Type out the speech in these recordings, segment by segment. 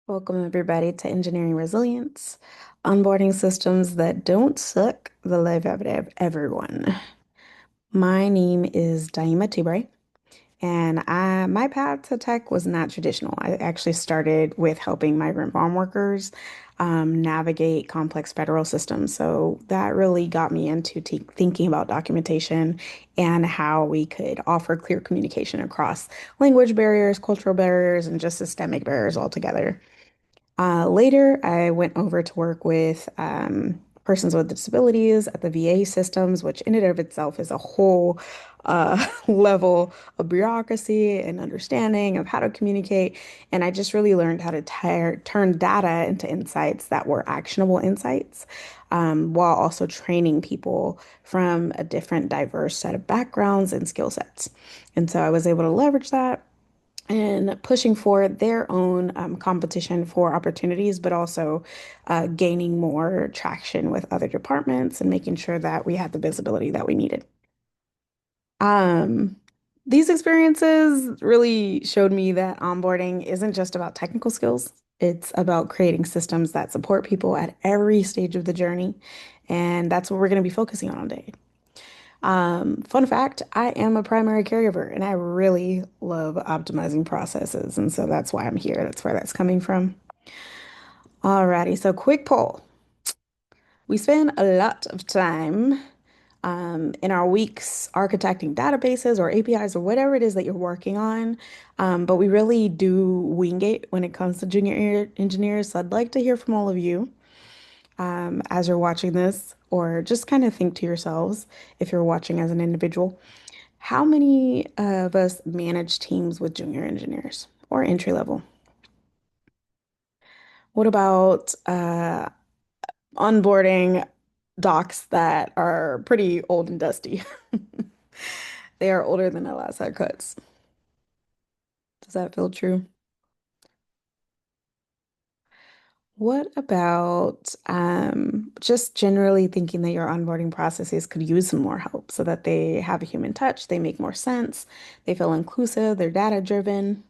Welcome, everybody, to Engineering Resilience, onboarding systems that don't suck the life out of everyone. My name is Daima Tibre, and my path to tech was not traditional. I actually started with helping migrant farm workers navigate complex federal systems. So that really got me into thinking about documentation and how we could offer clear communication across language barriers, cultural barriers, and just systemic barriers altogether. Later, I went over to work with persons with disabilities at the VA systems, which in and of itself is a whole level of bureaucracy and understanding of how to communicate. And I just really learned how to turn data into insights that were actionable insights, while also training people from a different, diverse set of backgrounds and skill sets. And so I was able to leverage that and pushing for their own competition for opportunities, but also gaining more traction with other departments and making sure that we had the visibility that we needed. Um, these experiences really showed me that onboarding isn't just about technical skills. It's about creating systems that support people at every stage of the journey. And that's what we're going to be focusing on today. Fun fact, I am a primary caregiver and I really love optimizing processes. And so that's why I'm here. That's where that's coming from. Alrighty, so quick poll. We spend a lot of time in our weeks architecting databases or APIs or whatever it is that you're working on. But we really do wing it when it comes to junior engineers. So I'd like to hear from all of you as you're watching this, or just kind of think to yourselves if you're watching as an individual. How many of us manage teams with junior engineers or entry level? What about onboarding docs that are pretty old and dusty? They are older than the last haircuts. Does that feel true? What about just generally thinking that your onboarding processes could use some more help so that they have a human touch, they make more sense, they feel inclusive, they're data driven?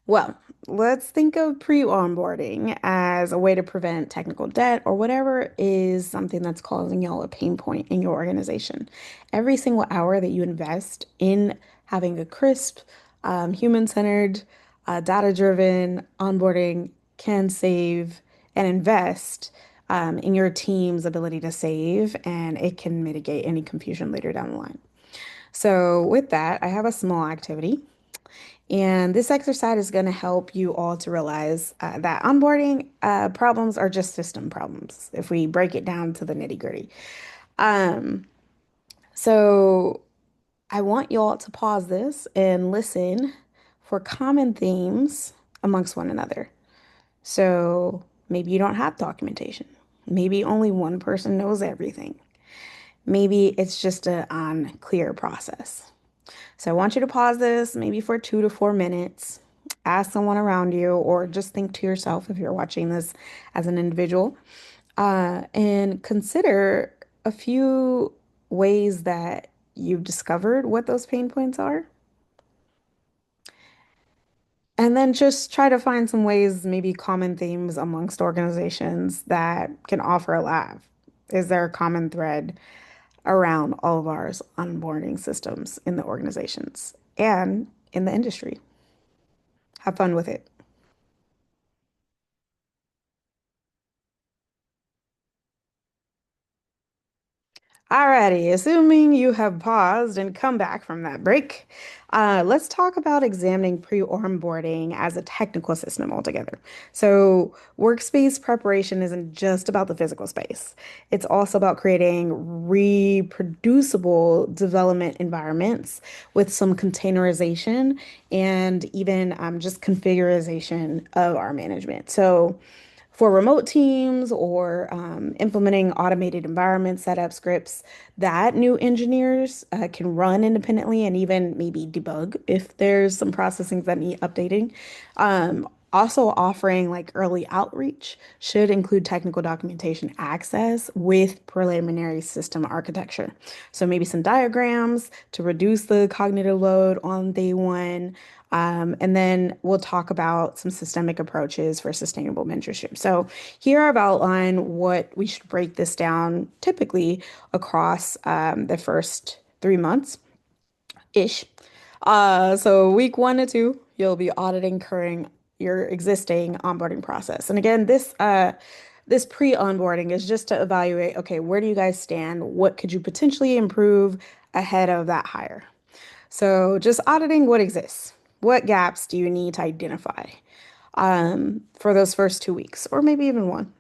Well, let's think of pre-onboarding as a way to prevent technical debt or whatever is something that's causing y'all a pain point in your organization. Every single hour that you invest in having a crisp, human-centered, data-driven onboarding can save and invest in your team's ability to save, and it can mitigate any confusion later down the line. So, with that, I have a small activity. And this exercise is going to help you all to realize that onboarding problems are just system problems if we break it down to the nitty-gritty. Um, so I want you all to pause this and listen for common themes amongst one another. So maybe you don't have documentation. Maybe only one person knows everything. Maybe it's just an unclear process. So I want you to pause this maybe for 2 to 4 minutes. Ask someone around you, or just think to yourself if you're watching this as an individual, and consider a few ways that you've discovered what those pain points are. And then just try to find some ways, maybe common themes amongst organizations that can offer a laugh. Is there a common thread around all of our onboarding systems in the organizations and in the industry? Have fun with it. Alrighty, assuming you have paused and come back from that break, let's talk about examining pre-onboarding as a technical system altogether. So, workspace preparation isn't just about the physical space. It's also about creating reproducible development environments with some containerization and even just configuration of our management. So, for remote teams or implementing automated environment setup scripts that new engineers can run independently and even maybe debug if there's some processing that need updating. Also, offering like early outreach should include technical documentation access with preliminary system architecture. So, maybe some diagrams to reduce the cognitive load on day one. And then we'll talk about some systemic approaches for sustainable mentorship. So, here I've outlined what we should break this down typically across the first 3 months ish. So week 1 to 2, you'll be auditing current your existing onboarding process. And again, this pre-onboarding is just to evaluate, okay, where do you guys stand? What could you potentially improve ahead of that hire? So just auditing what exists. What gaps do you need to identify for those first 2 weeks, or maybe even one?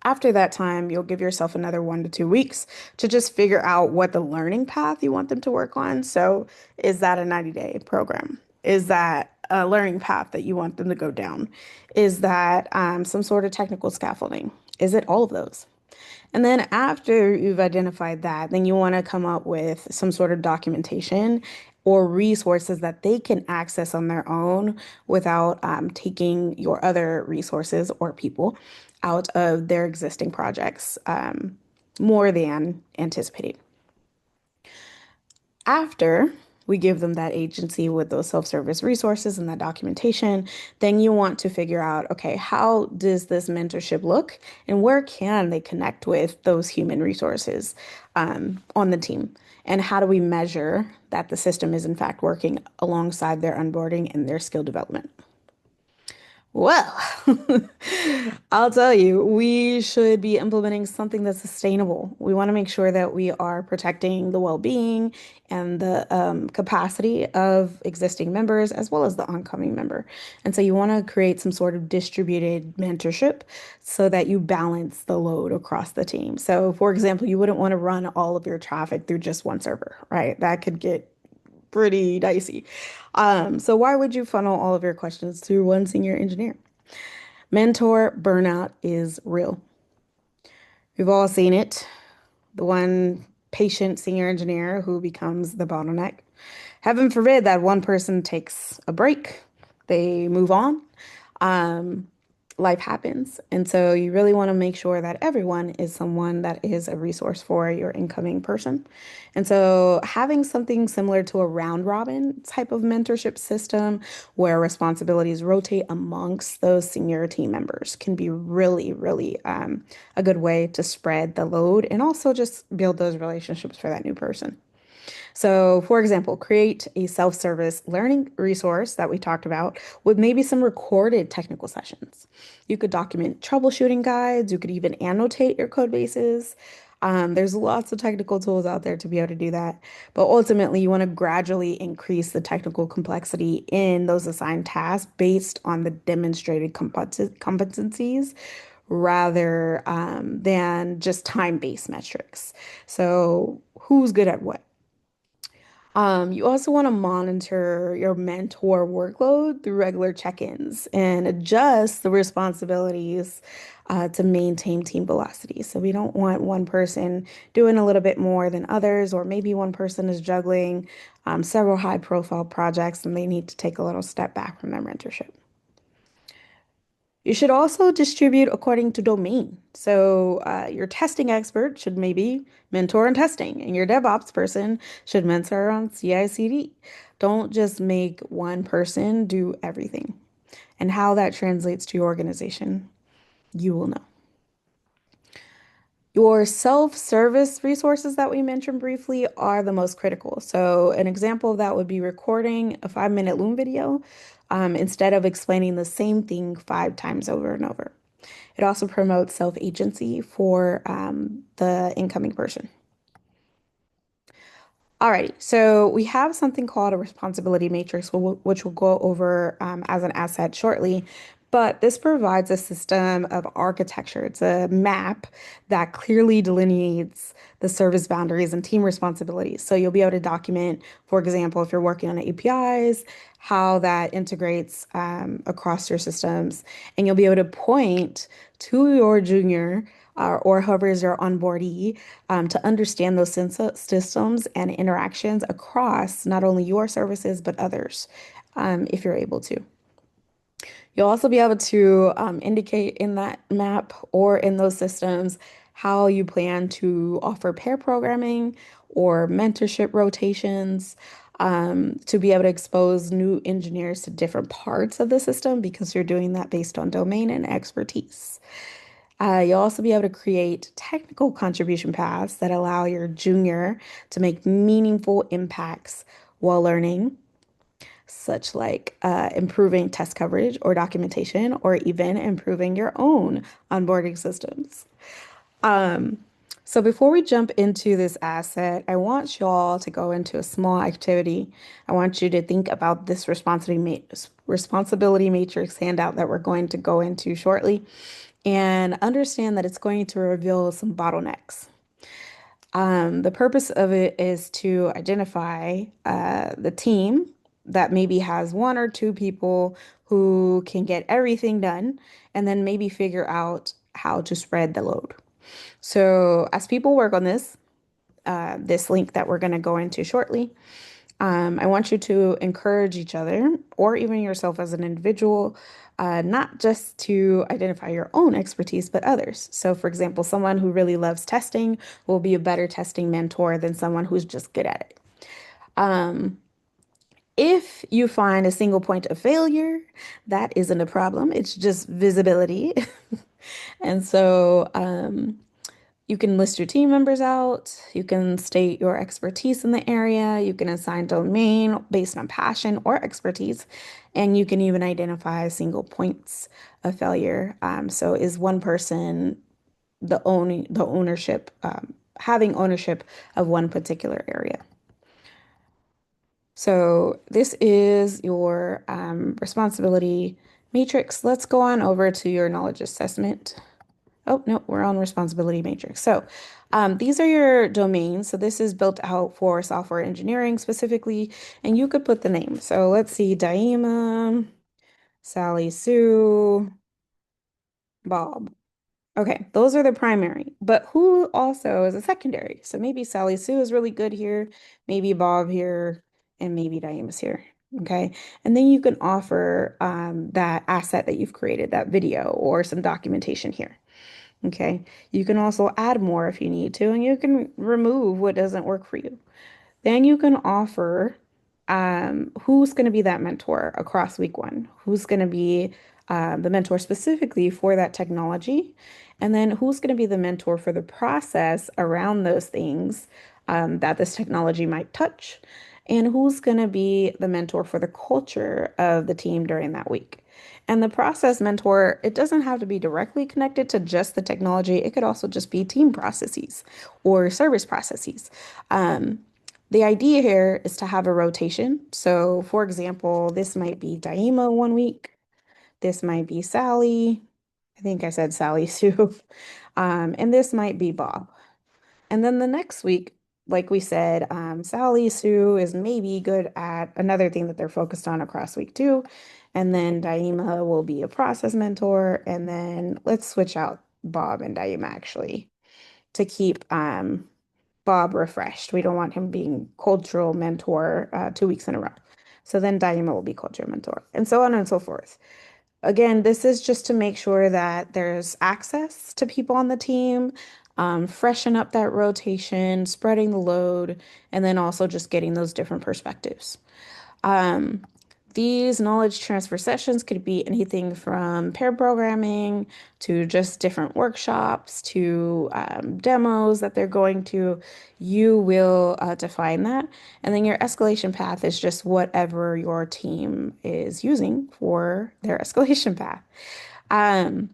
After that time, you'll give yourself another 1 to 2 weeks to just figure out what the learning path you want them to work on. So, is that a 90-day program? Is that a learning path that you want them to go down? Is that some sort of technical scaffolding? Is it all of those? And then after you've identified that, then you want to come up with some sort of documentation or resources that they can access on their own without taking your other resources or people out of their existing projects more than anticipated. After we give them that agency with those self-service resources and that documentation, then you want to figure out, okay, how does this mentorship look and where can they connect with those human resources on the team? And how do we measure that the system is in fact working alongside their onboarding and their skill development? Well, I'll tell you, we should be implementing something that's sustainable. We want to make sure that we are protecting the well-being and the capacity of existing members as well as the oncoming member. And so you want to create some sort of distributed mentorship so that you balance the load across the team. So, for example, you wouldn't want to run all of your traffic through just one server, right? That could get pretty dicey. So why would you funnel all of your questions to one senior engineer? Mentor burnout is real. We've all seen it. The one patient senior engineer who becomes the bottleneck. Heaven forbid that one person takes a break, they move on. Um, Life happens. And so you really want to make sure that everyone is someone that is a resource for your incoming person. And so having something similar to a round robin type of mentorship system where responsibilities rotate amongst those senior team members can be really, really a good way to spread the load and also just build those relationships for that new person. So, for example, create a self-service learning resource that we talked about with maybe some recorded technical sessions. You could document troubleshooting guides. You could even annotate your code bases. There's lots of technical tools out there to be able to do that. But ultimately, you want to gradually increase the technical complexity in those assigned tasks based on the demonstrated competencies rather than just time-based metrics. So, who's good at what? You also want to monitor your mentor workload through regular check-ins and adjust the responsibilities to maintain team velocity. So we don't want one person doing a little bit more than others, or maybe one person is juggling several high-profile projects and they need to take a little step back from their mentorship. You should also distribute according to domain. So, your testing expert should maybe mentor on testing, and your DevOps person should mentor on CI/CD. Don't just make one person do everything. And how that translates to your organization, you will know. Your self-service resources that we mentioned briefly are the most critical. So, an example of that would be recording a 5-minute Loom video instead of explaining the same thing 5 times over and over. It also promotes self-agency for the incoming person. Alrighty, so we have something called a responsibility matrix, which we'll go over as an asset shortly. But this provides a system of architecture. It's a map that clearly delineates the service boundaries and team responsibilities. So you'll be able to document, for example, if you're working on APIs, how that integrates across your systems. And you'll be able to point to your junior or whoever is your onboardee to understand those systems and interactions across not only your services, but others if you're able to. You'll also be able to indicate in that map or in those systems how you plan to offer pair programming or mentorship rotations to be able to expose new engineers to different parts of the system because you're doing that based on domain and expertise. You'll also be able to create technical contribution paths that allow your junior to make meaningful impacts while learning, such like improving test coverage or documentation, or even improving your own onboarding systems. Um, so before we jump into this asset, I want y'all to go into a small activity. I want you to think about this responsibility matrix handout that we're going to go into shortly and understand that it's going to reveal some bottlenecks. The purpose of it is to identify the team that maybe has one or two people who can get everything done, and then maybe figure out how to spread the load. So, as people work on this link that we're going to go into shortly, I want you to encourage each other or even yourself as an individual, not just to identify your own expertise, but others. So, for example, someone who really loves testing will be a better testing mentor than someone who's just good at it. Um, if you find a single point of failure, that isn't a problem. It's just visibility. And so, you can list your team members out. You can state your expertise in the area. You can assign domain based on passion or expertise. And you can even identify single points of failure. So is one person the ownership, having ownership of one particular area? So this is your responsibility matrix. Let's go on over to your knowledge assessment. Oh, no, we're on responsibility matrix. So these are your domains. So this is built out for software engineering specifically, and you could put the name. So let's see, Daima, Sally Sue, Bob. Okay, those are the primary, but who also is a secondary? So maybe Sally Sue is really good here, maybe Bob here, and maybe Diane's here. Okay, and then you can offer that asset that you've created, that video or some documentation here. Okay, you can also add more if you need to, and you can remove what doesn't work for you. Then you can offer who's going to be that mentor across week one, who's going to be the mentor specifically for that technology, and then who's going to be the mentor for the process around those things that this technology might touch, and who's going to be the mentor for the culture of the team during that week. And the process mentor, it doesn't have to be directly connected to just the technology. It could also just be team processes or service processes. Um, the idea here is to have a rotation. So, for example, this might be Daima one week. This might be Sally. I think I said Sally Sue. And this might be Bob. And then the next week, like we said, Sally Sue is maybe good at another thing that they're focused on across week two. And then Daima will be a process mentor. And then let's switch out Bob and Daima actually to keep Bob refreshed. We don't want him being cultural mentor 2 weeks in a row. So then Daima will be culture mentor, and so on and so forth. Again, this is just to make sure that there's access to people on the team, freshen up that rotation, spreading the load, and then also just getting those different perspectives. Um, these knowledge transfer sessions could be anything from pair programming to just different workshops to demos that they're going to. You will define that. And then your escalation path is just whatever your team is using for their escalation path. Um,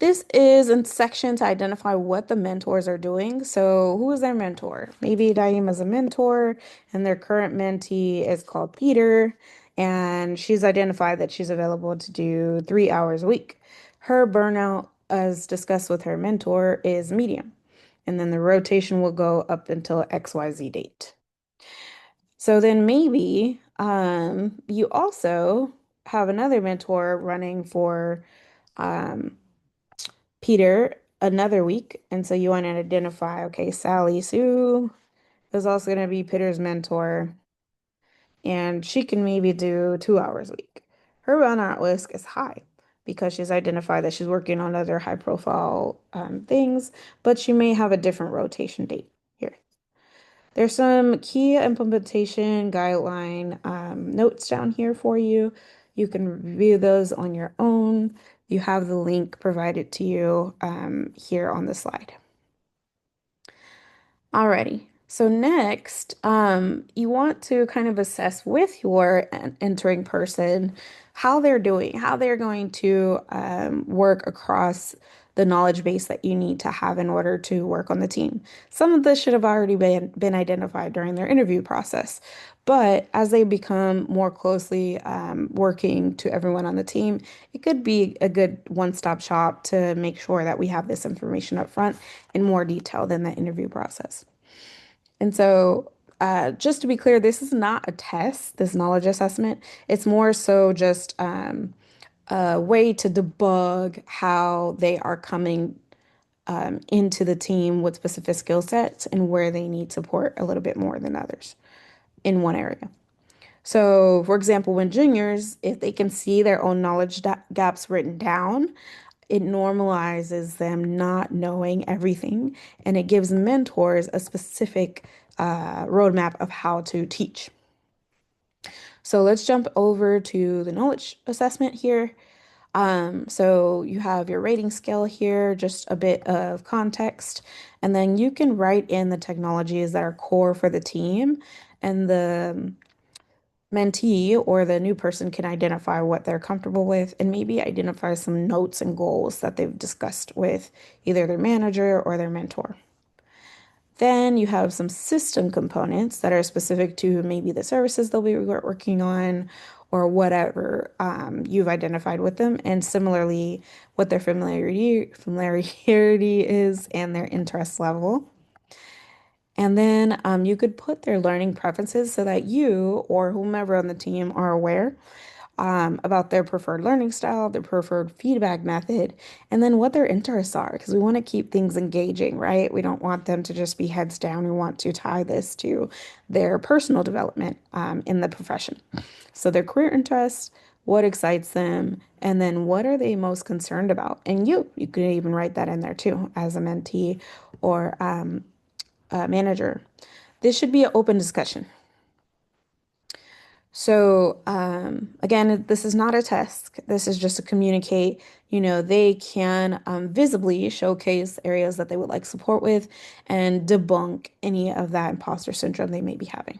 this is a section to identify what the mentors are doing. So, who is their mentor? Maybe Daim is a mentor, and their current mentee is called Peter, and she's identified that she's available to do 3 hours a week. Her burnout, as discussed with her mentor, is medium, and then the rotation will go up until XYZ date. So then maybe you also have another mentor running for um, Peter another week. And so you want to identify, okay, Sally Sue is also going to be Peter's mentor, and she can maybe do 2 hours a week. her burnout risk is high because she's identified that she's working on other high profile things, but she may have a different rotation date here. There's some key implementation guideline notes down here for you. You can review those on your own. You have the link provided to you here on the slide. Alrighty. So next, you want to kind of assess with your entering person how they're doing, how they're going to work across the knowledge base that you need to have in order to work on the team. Some of this should have already been identified during their interview process, but as they become more closely working to everyone on the team, it could be a good one-stop shop to make sure that we have this information up front in more detail than the interview process. And so, just to be clear, this is not a test, this knowledge assessment. It's more so just a way to debug how they are coming into the team with specific skill sets and where they need support a little bit more than others in one area. So, for example, when juniors, if they can see their own knowledge gaps written down, it normalizes them not knowing everything and it gives mentors a specific roadmap of how to teach. So let's jump over to the knowledge assessment here. So you have your rating scale here, just a bit of context, and then you can write in the technologies that are core for the team, and the mentee or the new person can identify what they're comfortable with and maybe identify some notes and goals that they've discussed with either their manager or their mentor. Then you have some system components that are specific to maybe the services they'll be working on or whatever you've identified with them. And similarly, what their familiarity is and their interest level. And then you could put their learning preferences so that you or whomever on the team are aware about their preferred learning style, their preferred feedback method, and then what their interests are, because we want to keep things engaging, right? We don't want them to just be heads down. We want to tie this to their personal development in the profession. So their career interests, what excites them, and then what are they most concerned about? And you can even write that in there too as a mentee or manager. This should be an open discussion. So, again, this is not a test. This is just to communicate, they can visibly showcase areas that they would like support with and debunk any of that imposter syndrome they may be having.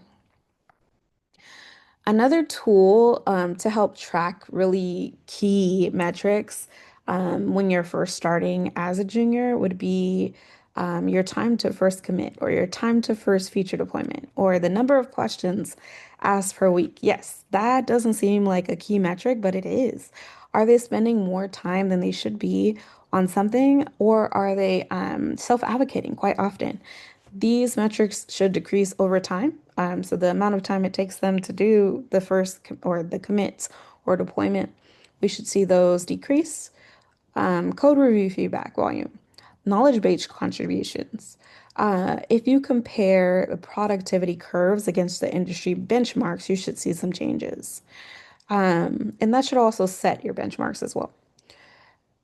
Another tool to help track really key metrics when you're first starting as a junior would be your time to first commit or your time to first feature deployment or the number of questions asked per week. Yes, that doesn't seem like a key metric, but it is. Are they spending more time than they should be on something, or are they self-advocating quite often? These metrics should decrease over time. So the amount of time it takes them to do the first or the commits or deployment, we should see those decrease. Code review feedback volume, knowledge-based contributions. If you compare the productivity curves against the industry benchmarks, you should see some changes. And that should also set your benchmarks as well.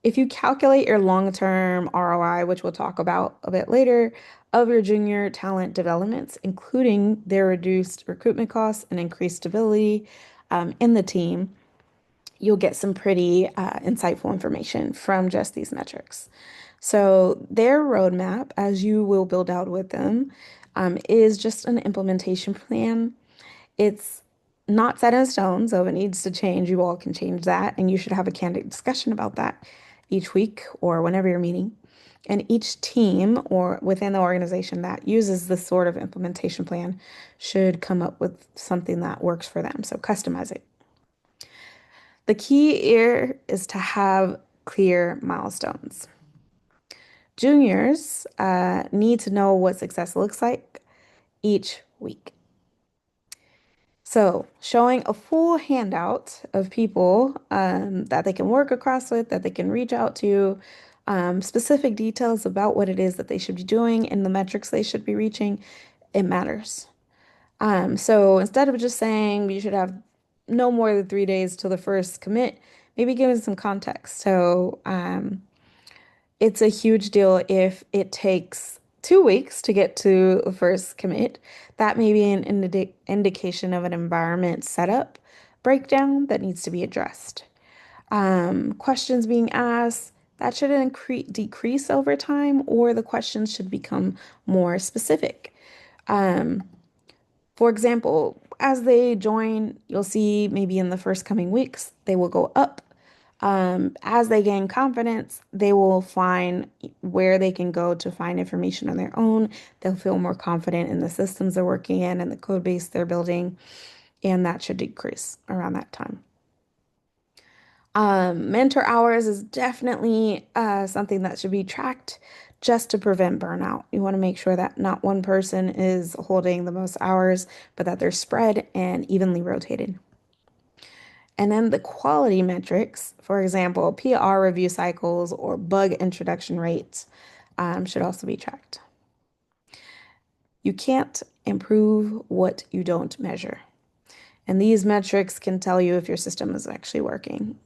If you calculate your long-term ROI, which we'll talk about a bit later, of your junior talent developments, including their reduced recruitment costs and increased stability in the team, you'll get some pretty insightful information from just these metrics. So their roadmap, as you will build out with them, is just an implementation plan. It's not set in stone, so if it needs to change, you all can change that, and you should have a candid discussion about that each week or whenever you're meeting. And each team or within the organization that uses this sort of implementation plan should come up with something that works for them. So customize it. The key here is to have clear milestones. Juniors need to know what success looks like each week. So, showing a full handout of people that they can work across with, that they can reach out to, specific details about what it is that they should be doing and the metrics they should be reaching, it matters. So, instead of just saying you should have no more than 3 days till the first commit, maybe give it some context. So, it's a huge deal if it takes 2 weeks to get to the first commit. That may be an indication of an environment setup breakdown that needs to be addressed. Questions being asked, that should decrease over time, or the questions should become more specific. Um, for example, as they join, you'll see maybe in the first coming weeks, they will go up. As they gain confidence, they will find where they can go to find information on their own. They'll feel more confident in the systems they're working in and the code base they're building, and that should decrease around that time. Mentor hours is definitely something that should be tracked just to prevent burnout. You want to make sure that not one person is holding the most hours, but that they're spread and evenly rotated. And then the quality metrics, for example, PR review cycles or bug introduction rates, should also be tracked. You can't improve what you don't measure. And these metrics can tell you if your system is actually working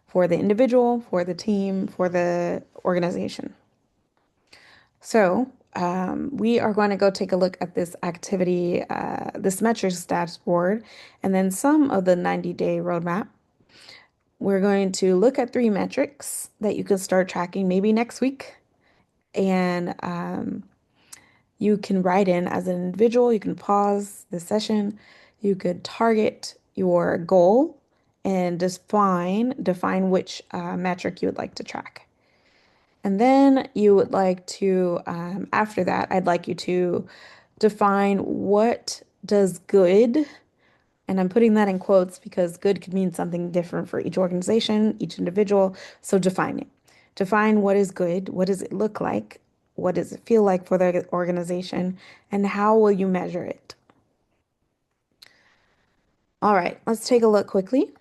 for the individual, for the team, for the organization. So, we are going to go take a look at this activity, this metrics dashboard, and then some of the 90-day roadmap. We're going to look at 3 metrics that you can start tracking maybe next week. And you can write in as an individual, you can pause the session, you could target your goal and define which metric you would like to track. And then you would like to, after that, I'd like you to define what does good, and I'm putting that in quotes because good could mean something different for each organization, each individual. So define it. Define what is good, what does it look like, what does it feel like for the organization, and how will you measure it? All right, let's take a look quickly.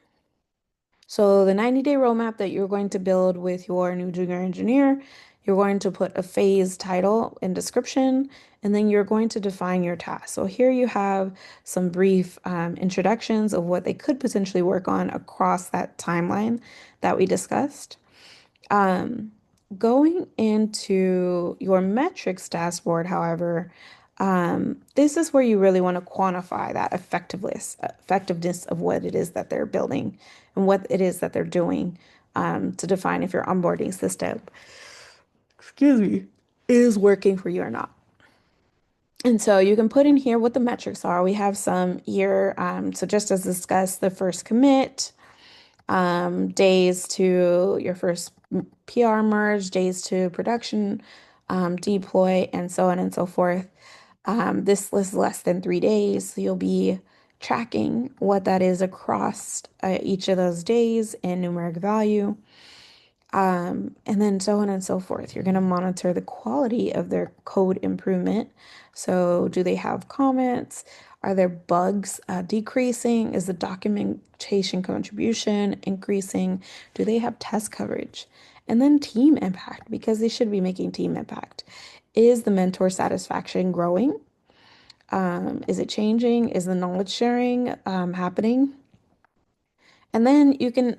So the 90-day roadmap that you're going to build with your new junior engineer, you're going to put a phase title and description, and then you're going to define your task. So here you have some brief introductions of what they could potentially work on across that timeline that we discussed. Um, Going into your metrics dashboard, however, this is where you really want to quantify that effectiveness of what it is that they're building and what it is that they're doing to define if your onboarding system, excuse me, is working for you or not. And so you can put in here what the metrics are. We have some here. So just as discussed, the first commit, days to your first PR merge, days to production deploy, and so on and so forth. This is less than 3 days, so you'll be tracking what that is across each of those days in numeric value. And then so on and so forth. You're going to monitor the quality of their code improvement. So, do they have comments? Are there bugs decreasing? Is the documentation contribution increasing? Do they have test coverage? And then team impact, because they should be making team impact. Is the mentor satisfaction growing? Is it changing? Is the knowledge sharing happening? And then you can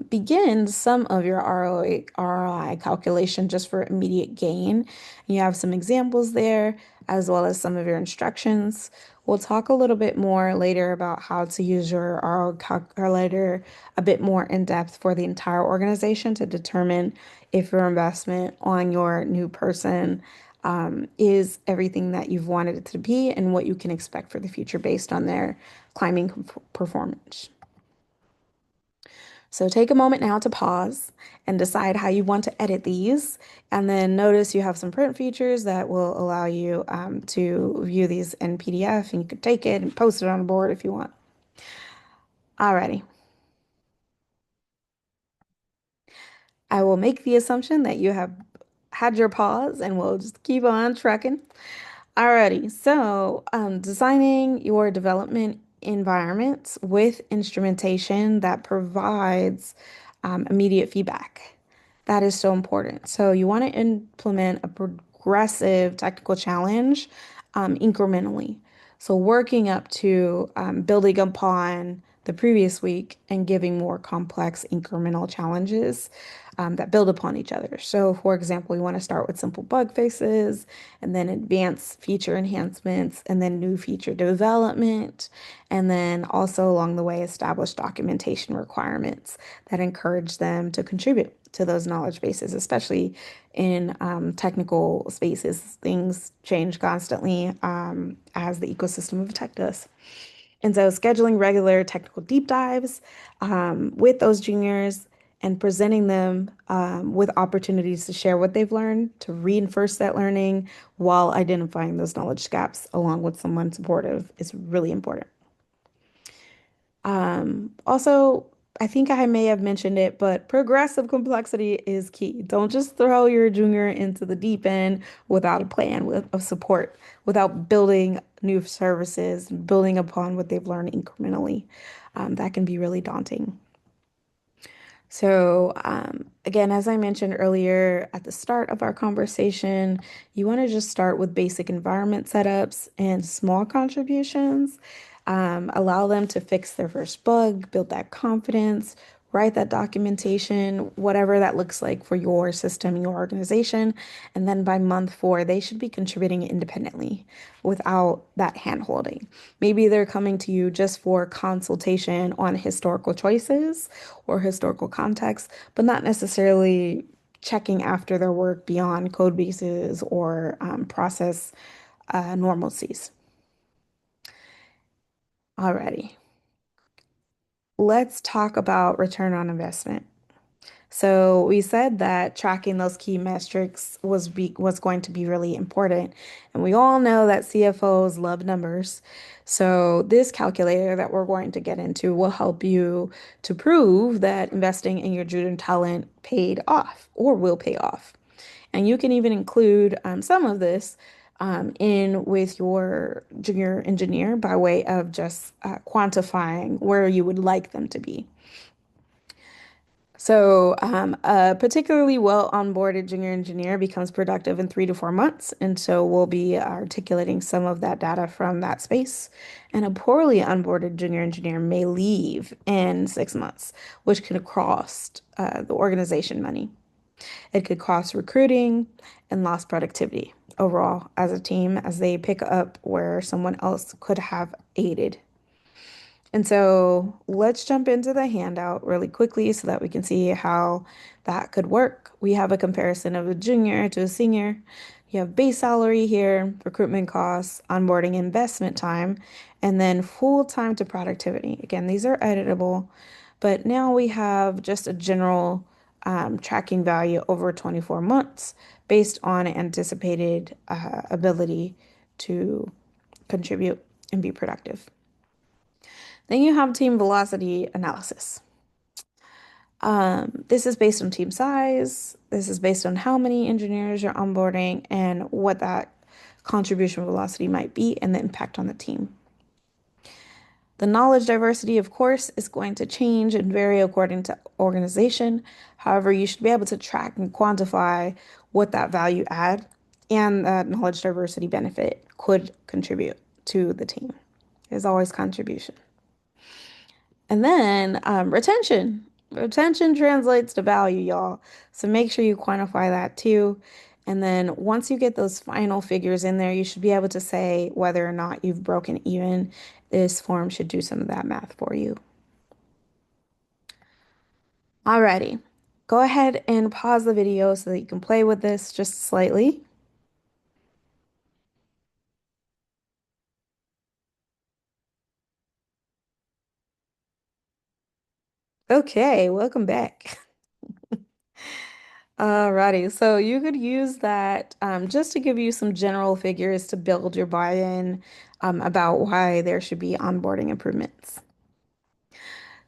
begin some of your ROI calculation just for immediate gain. You have some examples there, as well as some of your instructions. We'll talk a little bit more later about how to use your ROI calculator a bit more in depth for the entire organization to determine if your investment on your new person is everything that you've wanted it to be and what you can expect for the future based on their climbing performance. So take a moment now to pause and decide how you want to edit these. And then notice you have some print features that will allow you to view these in PDF, and you can take it and post it on a board if you want. Alrighty. I will make the assumption that you have had your pause and we'll just keep on trucking. Alrighty, so designing your development environments with instrumentation that provides immediate feedback. That is so important. So you want to implement a progressive technical challenge incrementally. So working up to building upon the previous week and giving more complex incremental challenges that build upon each other. So, for example, we want to start with simple bug fixes and then advance feature enhancements and then new feature development. And then also along the way, establish documentation requirements that encourage them to contribute to those knowledge bases, especially in technical spaces. Things change constantly as the ecosystem of tech does. And so, scheduling regular technical deep dives with those juniors and presenting them with opportunities to share what they've learned, to reinforce that learning while identifying those knowledge gaps along with someone supportive is really important. Also, I think I may have mentioned it, but progressive complexity is key. Don't just throw your junior into the deep end without a plan of support, without building new services, building upon what they've learned incrementally. That can be really daunting. So, again, as I mentioned earlier at the start of our conversation, you want to just start with basic environment setups and small contributions. Allow them to fix their first bug, build that confidence, write that documentation, whatever that looks like for your system, your organization. And then by month four, they should be contributing independently without that hand holding. Maybe they're coming to you just for consultation on historical choices or historical context, but not necessarily checking after their work beyond code bases or process normalcies. Alrighty, let's talk about return on investment. So we said that tracking those key metrics was going to be really important. And we all know that CFOs love numbers. So this calculator that we're going to get into will help you to prove that investing in your junior talent paid off or will pay off. And you can even include some of this in with your junior engineer by way of just quantifying where you would like them to be. So, a particularly well onboarded junior engineer becomes productive in 3 to 4 months. And so, we'll be articulating some of that data from that space. And a poorly onboarded junior engineer may leave in 6 months, which could cost the organization money. It could cost recruiting and lost productivity overall as a team as they pick up where someone else could have aided. And so let's jump into the handout really quickly so that we can see how that could work. We have a comparison of a junior to a senior. You have base salary here, recruitment costs, onboarding investment time, and then full time to productivity. Again, these are editable, but now we have just a general tracking value over 24 months based on anticipated ability to contribute and be productive. Then you have team velocity analysis. This is based on team size. This is based on how many engineers you're onboarding and what that contribution velocity might be and the impact on the team. The knowledge diversity, of course, is going to change and vary according to organization. However, you should be able to track and quantify what that value add and that knowledge diversity benefit could contribute to the team. There's always contribution. And then retention. Retention translates to value, y'all. So make sure you quantify that too. And then once you get those final figures in there, you should be able to say whether or not you've broken even. This form should do some of that math for you. Alrighty. Go ahead and pause the video so that you can play with this just slightly. Okay, welcome back. Alrighty, so you could use that just to give you some general figures to build your buy-in about why there should be onboarding improvements.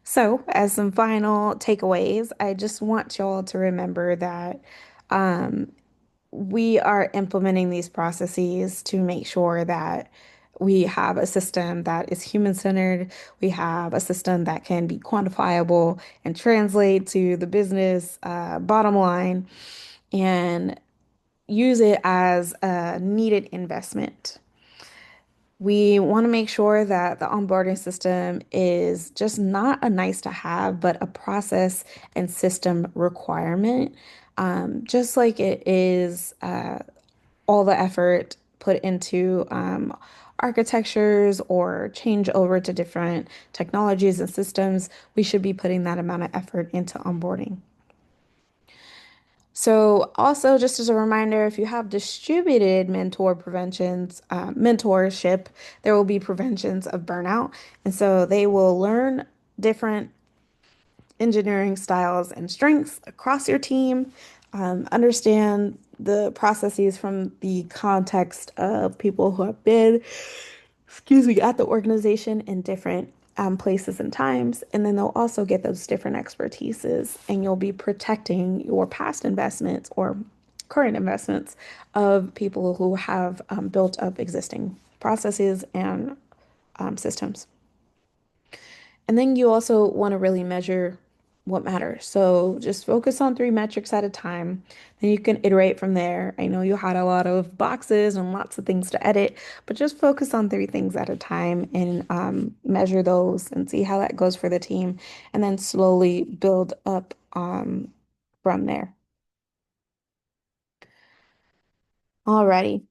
So, as some final takeaways, I just want y'all to remember that um, we are implementing these processes to make sure that we have a system that is human-centered. We have a system that can be quantifiable and translate to the business bottom line and use it as a needed investment. We want to make sure that the onboarding system is just not a nice to have, but a process and system requirement. Just like it is all the effort put into architectures or change over to different technologies and systems, we should be putting that amount of effort into onboarding. So, also, just as a reminder, if you have distributed mentorship, there will be preventions of burnout. And so they will learn different engineering styles and strengths across your team, understand the processes from the context of people who have been, excuse me, at the organization in different places and times. And then they'll also get those different expertises, and you'll be protecting your past investments or current investments of people who have built up existing processes and systems. And then you also want to really measure what matters. So just focus on three metrics at a time. Then you can iterate from there. I know you had a lot of boxes and lots of things to edit, but just focus on three things at a time and measure those and see how that goes for the team. And then slowly build up from there. Alrighty.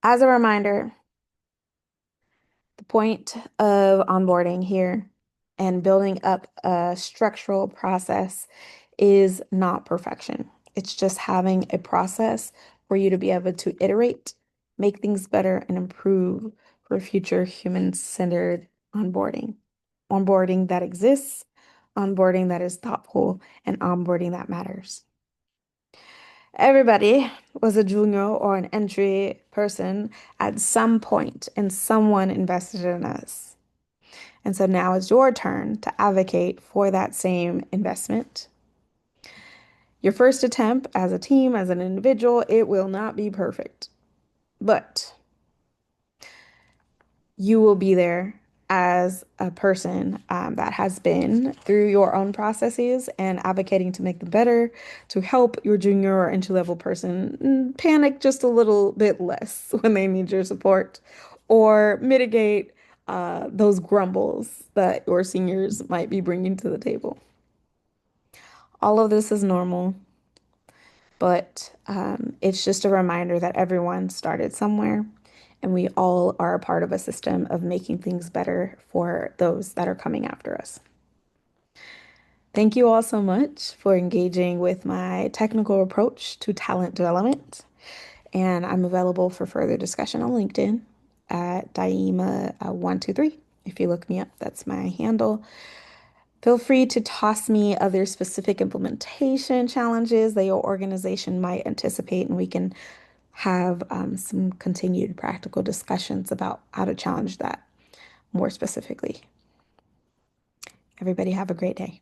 As a reminder, the point of onboarding here and building up a structural process is not perfection. It's just having a process for you to be able to iterate, make things better, and improve for future human-centered onboarding. Onboarding that exists, onboarding that is thoughtful, and onboarding that matters. Everybody was a junior or an entry person at some point, and someone invested in us. And so now it's your turn to advocate for that same investment. Your first attempt as a team, as an individual, it will not be perfect, but you will be there as a person that has been through your own processes and advocating to make them better, to help your junior or entry-level person panic just a little bit less when they need your support, or mitigate those grumbles that your seniors might be bringing to the table. All of this is normal, but it's just a reminder that everyone started somewhere and we all are a part of a system of making things better for those that are coming after us. Thank you all so much for engaging with my technical approach to talent development. And I'm available for further discussion on LinkedIn at Daima123. If you look me up, that's my handle. Feel free to toss me other specific implementation challenges that your organization might anticipate, and we can have some continued practical discussions about how to challenge that more specifically. Everybody have a great day.